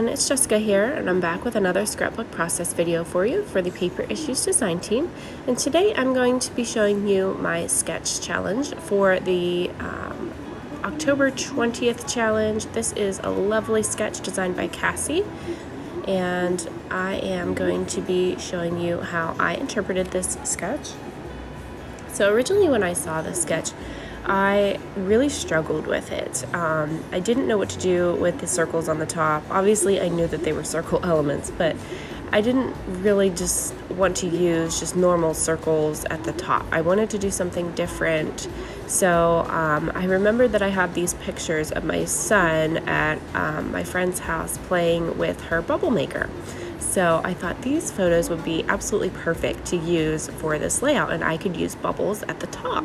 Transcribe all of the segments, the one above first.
everyone, it's Jessica here, and I'm back with another scrapbook process video for you for the Paper Issues design team. And today I'm going to be showing you my sketch challenge for the October 20th challenge. This is a lovely sketch designed by Cassie, and I am going to be showing you how I interpreted this sketch. So originally when I saw this sketch, I really struggled with it. I didn't know what to do with the circles on the top. Obviously, I knew that they were circle elements, but I didn't really just want to use just normal circles at the top. I wanted to do something different. So I remembered that I had these pictures of my son at my friend's house playing with her bubble maker. So I thought these photos would be absolutely perfect to use for this layout, and I could use bubbles at the top.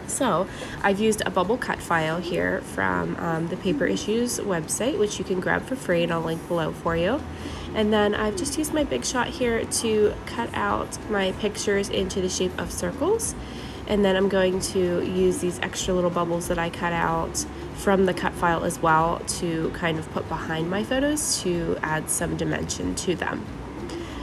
So I've used a bubble cut file here from the Paper Issues website, which you can grab for free, and I'll link below for you. And then I've just used my Big Shot here to cut out my pictures into the shape of circles. And then I'm going to use these extra little bubbles that I cut out from the cut file as well to kind of put behind my photos to add some dimension to them.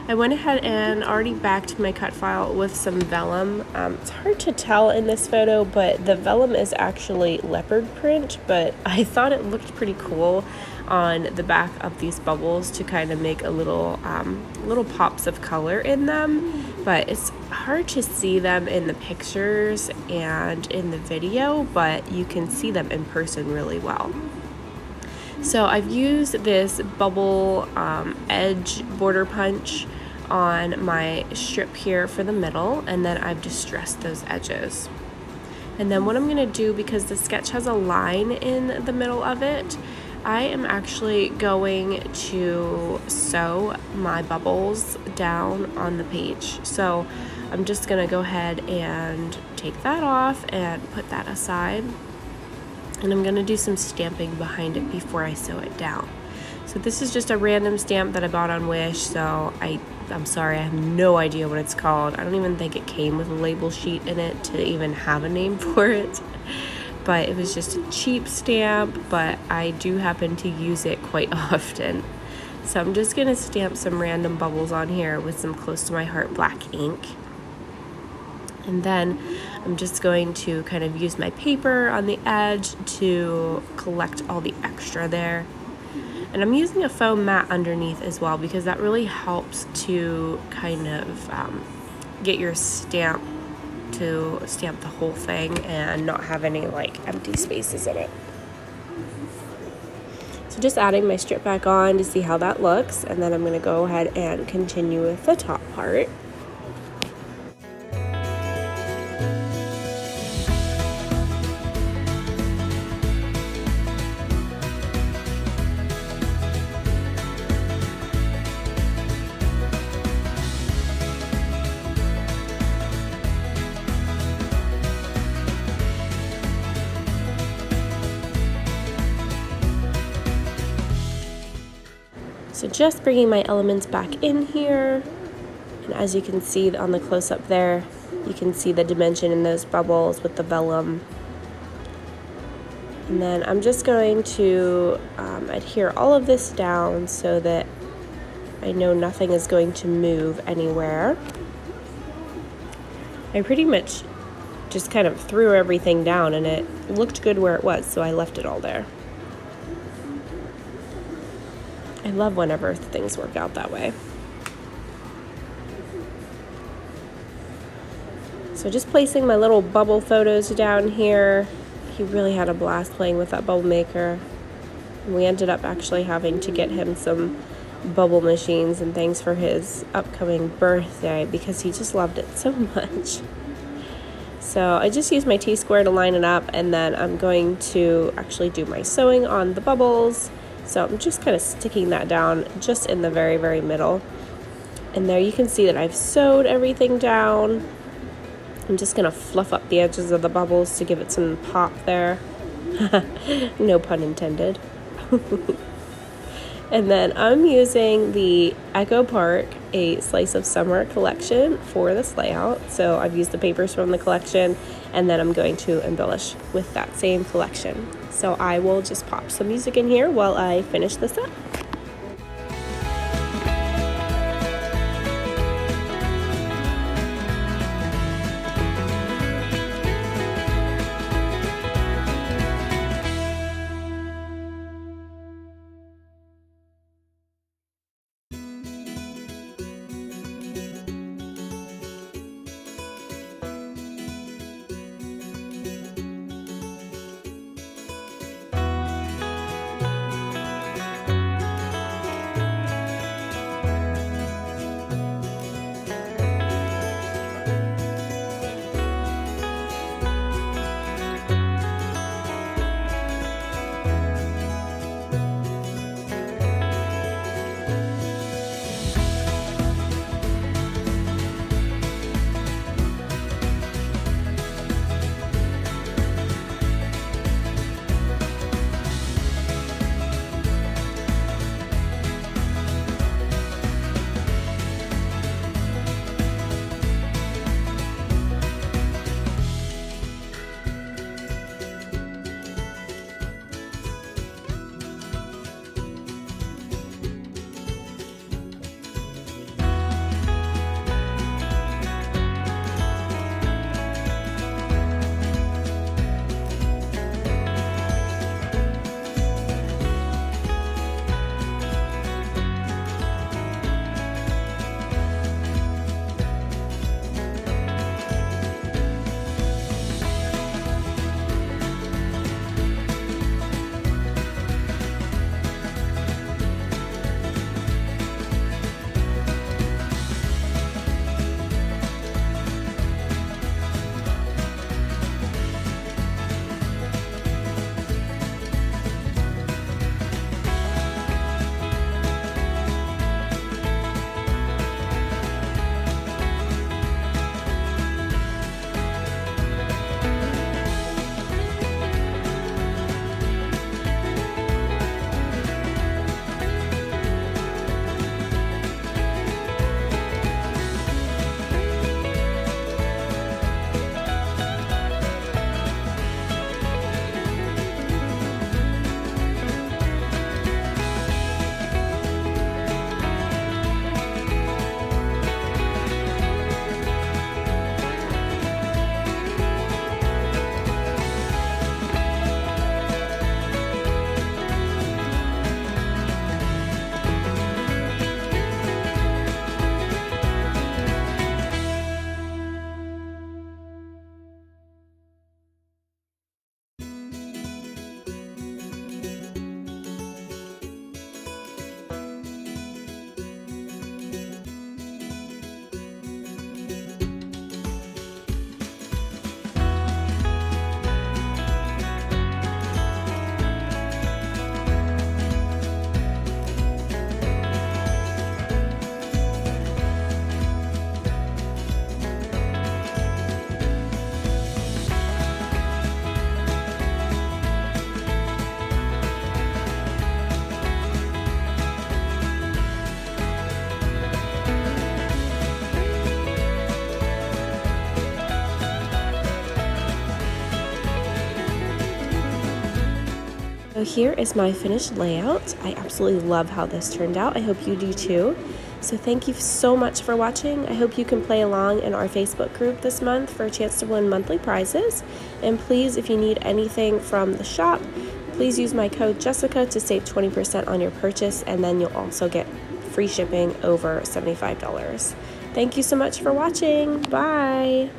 I went ahead and already backed my cut file with some vellum. It's hard to tell in this photo, but the vellum is actually leopard print, but I thought it looked pretty cool on the back of these bubbles to kind of make a little pops of color in them, but it's hard to see them in the pictures and in the video, but you can see them in person really well. So I've used this bubble edge border punch on my strip here for the middle, and then I've distressed those edges. And then what I'm going to do, because the sketch has a line in the middle of it, I am actually going to sew my bubbles down on the page. So I'm just going to go ahead and take that off and put that aside. And I'm going to do some stamping behind it before I sew it down. So this is just a random stamp that I bought on Wish, so I'm sorry, I have no idea what it's called. I don't even think it came with a label sheet in it to even have a name for it. But it was just a cheap stamp, but I do happen to use it quite often. So I'm just going to stamp some random bubbles on here with some close to my heart black ink. And then I'm just going to kind of use my paper on the edge to collect all the extra there. And I'm using a foam mat underneath as well, because that really helps to kind of get your stamp to stamp the whole thing and not have any like empty spaces in it. So just adding my strip back on to see how that looks, and then I'm going to go ahead and continue with the top part. So just bringing my elements back in here, and as you can see on the close-up there, you can see the dimension in those bubbles with the vellum. And then I'm just going to adhere all of this down so that I know nothing is going to move anywhere. I pretty much just kind of threw everything down, and it looked good where it was, so I left it all there. I love whenever things work out that way. So just placing my little bubble photos down here. He really had a blast playing with that bubble maker. And we ended up actually having to get him some bubble machines and things for his upcoming birthday because he just loved it so much. So I just used my T-square to line it up, and then I'm going to actually do my sewing on the bubbles. So I'm just kind of sticking that down just in the very, very middle. And there you can see that I've sewed everything down. I'm just going to fluff up the edges of the bubbles to give it some pop there. No pun intended. And then I'm using the Echo Park A Slice of Summer collection for this layout. So I've used the papers from the collection, and then I'm going to embellish with that same collection. So I will just pop some music in here while I finish this up. So here is my finished layout. I absolutely love how this turned out. I hope you do too. So thank you so much for watching. I hope you can play along in our Facebook group this month for a chance to win monthly prizes. And please, if you need anything from the shop, please use my code Jessica to save 20% on your purchase, and then you'll also get free shipping over $75. Thank you so much for watching. Bye!